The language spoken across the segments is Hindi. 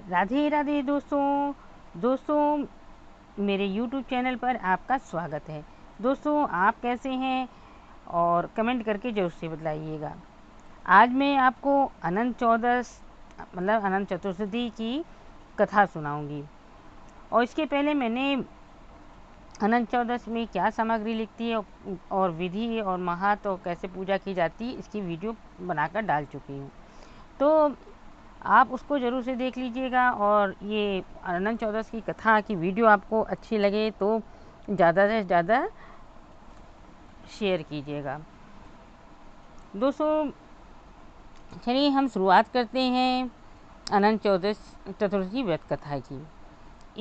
राधे राधे दोस्तों मेरे YouTube चैनल पर आपका स्वागत है। दोस्तों, आप कैसे हैं और कमेंट करके जरूर से बताइएगा। आज मैं आपको अनंत चौदस मतलब अनंत चतुर्दशी की कथा सुनाऊंगी। और इसके पहले मैंने अनंत चौदस में क्या सामग्री लिखती है और विधि और महत्व और कैसे पूजा की जाती है, इसकी वीडियो बनाकर डाल चुकी हूँ। तो आप उसको ज़रूर से देख लीजिएगा। और ये अनंत चौदस की कथा की वीडियो आपको अच्छी लगे तो ज़्यादा से ज़्यादा शेयर कीजिएगा। दोस्तों, चलिए हम शुरुआत करते हैं अनंत चतुर्दशी व्रत कथा की।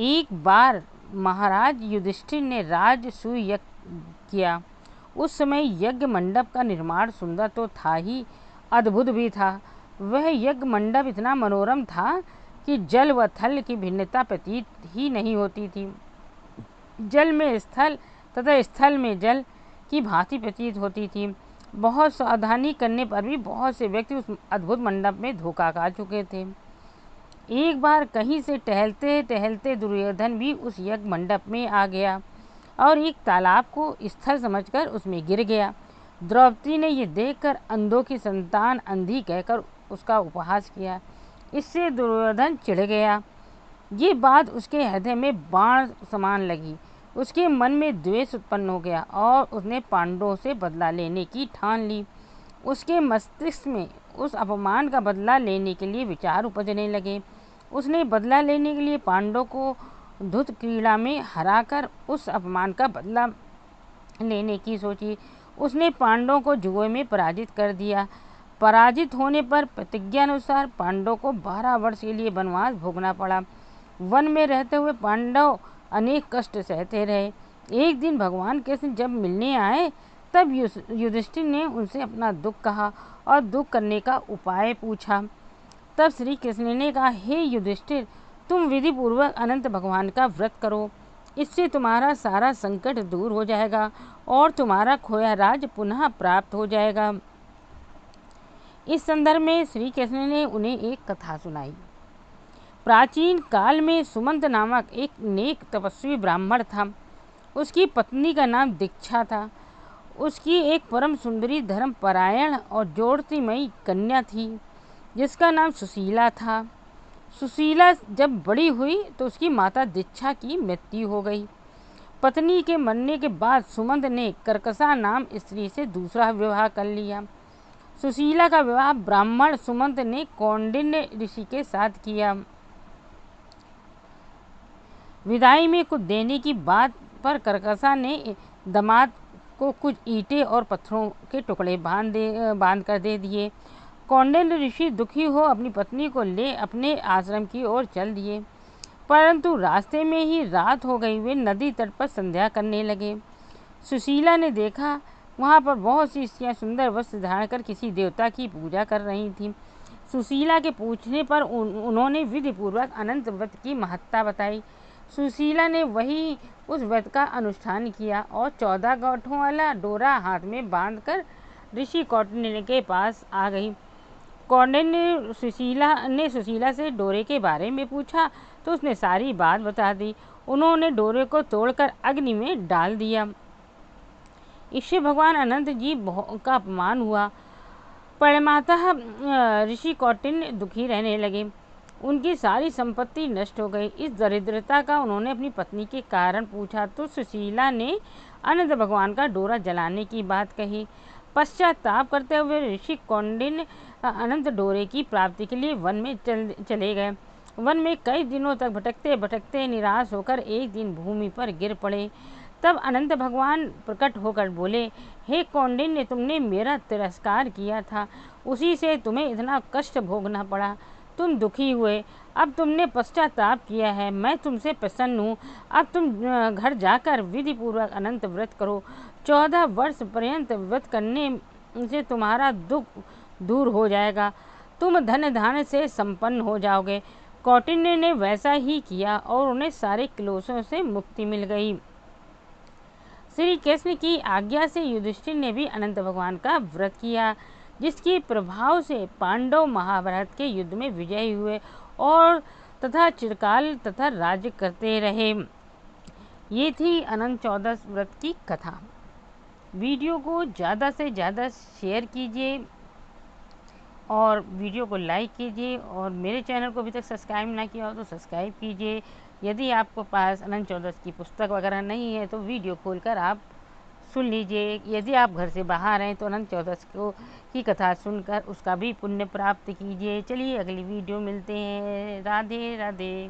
एक बार महाराज युधिष्ठिर ने राजसूय यज्ञ किया। उस समय यज्ञ मंडप का निर्माण सुंदर तो था ही, अद्भुत भी था। वह यज्ञ मंडप इतना मनोरम था कि जल व थल की भिन्नता प्रतीत ही नहीं होती थी। जल में स्थल तथा स्थल में जल की भांति प्रतीत होती थी। बहुत सावधानी करने पर भी बहुत से व्यक्ति उस अद्भुत मंडप में धोखा खा चुके थे। एक बार कहीं से टहलते टहलते दुर्योधन भी उस यज्ञ मंडप में आ गया और एक तालाब को स्थल समझकर उसमें गिर गया। द्रौपदी ने ये देखकर अंधों की संतान अंधी कहकर उसका उपहास किया। इससे दुर्योधन चिढ़ गया। ये बात उसके हृदय में बाण समान लगी। उसके मन में द्वेष उत्पन्न हो गया और उसने पांडवों से बदला लेने की ठान ली। उसके मस्तिष्क में उस अपमान का बदला लेने के लिए विचार उपजने लगे। उसने बदला लेने के लिए पांडवों को धुत क्रीड़ा में हराकर उस अपमान का बदला लेने की सोची। उसने पांडवों को जुए में पराजित कर दिया। पराजित होने पर प्रतिज्ञानुसार पांडवों को 12 वर्ष के लिए वनवास भोगना पड़ा। वन में रहते हुए पांडव अनेक कष्ट सहते रहे। एक दिन भगवान कृष्ण जब मिलने आए तब युधिष्ठिर ने उनसे अपना दुख कहा और दुख करने का उपाय पूछा। तब श्री कृष्ण ने कहा, हे युधिष्ठिर, तुम विधि पूर्वक अनंत भगवान का व्रत करो। इससे तुम्हारा सारा संकट दूर हो जाएगा और तुम्हारा खोया राज पुनः प्राप्त हो जाएगा। इस संदर्भ में श्री कृष्ण ने उन्हें एक कथा सुनाई। प्राचीन काल में सुमंत नामक एक नेक तपस्वी ब्राह्मण था। उसकी पत्नी का नाम दीक्षा था। उसकी एक परम सुंदरी धर्मपरायण और ज्योतिर्मयी कन्या थी जिसका नाम सुशीला था। सुशीला जब बड़ी हुई तो उसकी माता दीक्षा की मृत्यु हो गई। पत्नी के मरने के बाद सुमंत ने कर्कशा नाम स्त्री से दूसरा विवाह कर लिया। सुशीला का विवाह ब्राह्मण सुमंत ने कौंडिन्य ऋषि के साथ किया। विदाई में कुछ देने की बात पर कर्कशा ने दामाद को कुछ ईंटें और पत्थरों के टुकड़े बांध कर दे दिए। कौंडिन्य ऋषि दुखी हो अपनी पत्नी को ले अपने आश्रम की ओर चल दिए, परंतु रास्ते में ही रात हो गई। वे नदी तट पर संध्या करने लगे। सुशीला ने देखा वहाँ पर बहुत सी स्त्रियाँ सुंदर वस्त्र धारण कर किसी देवता की पूजा कर रही थीं। सुशीला के पूछने पर उन्होंने विधि पूर्वक अनंत व्रत की महत्ता बताई। सुशीला ने वही उस व्रत का अनुष्ठान किया और 14 गांठों वाला डोरा हाथ में बांधकर ऋषि कौंडिन्य के पास आ गई। कौंडिन्य ने सुशीला से डोरे के बारे में पूछा तो उसने सारी बात बता दी। उन्होंने डोरे को तोड़कर अग्नि में डाल दिया। इससे भगवान अनंत जी का अपमान हुआ। परिणामतः ऋषि कौंडिन्य दुखी रहने लगे। उनकी सारी संपत्ति नष्ट हो गई। इस दरिद्रता का उन्होंने अपनी पत्नी के कारण पूछा तो सुशीला ने अनंत भगवान का डोरा जलाने की बात कही। पश्चाताप करते हुए ऋषि कौंडिन्य अनंत डोरे की प्राप्ति के लिए वन में चले गए। वन में कई दिनों तक भटकते भटकते निराश होकर एक दिन भूमि पर गिर पड़े। तब अनंत भगवान प्रकट होकर बोले, हे कौंडिन्य, तुमने मेरा तिरस्कार किया था, उसी से तुम्हें इतना कष्ट भोगना पड़ा। तुम दुखी हुए, अब तुमने पश्चाताप किया है। मैं तुमसे प्रसन्न हूँ। अब तुम घर जाकर विधि पूर्वक अनंत व्रत करो। 14 वर्ष पर्यंत व्रत करने से तुम्हारा दुख दूर हो जाएगा। तुम धन धान्य से संपन्न हो जाओगे। कौंडिन्य ने वैसा ही किया और उन्हें सारे क्लेशों से मुक्ति मिल गई। श्री कृष्ण की आज्ञा से युधिष्ठिर ने भी अनंत भगवान का व्रत किया, जिसके प्रभाव से पांडव महाभारत के युद्ध में विजयी हुए और तथा चिरकाल तथा राज्य करते रहे। ये थी अनंत चौदस व्रत की कथा। वीडियो को ज़्यादा से ज़्यादा शेयर कीजिए और वीडियो को लाइक कीजिए, और मेरे चैनल को अभी तक सब्सक्राइब ना किया हो तो सब्सक्राइब कीजिए। यदि आपको पास अनंत चौदस की पुस्तक वगैरह नहीं है तो वीडियो खोलकर आप सुन लीजिए। यदि आप घर से बाहर हैं तो अनंत चौदस की कथा सुनकर उसका भी पुण्य प्राप्त कीजिए। चलिए अगली वीडियो मिलते हैं। राधे राधे।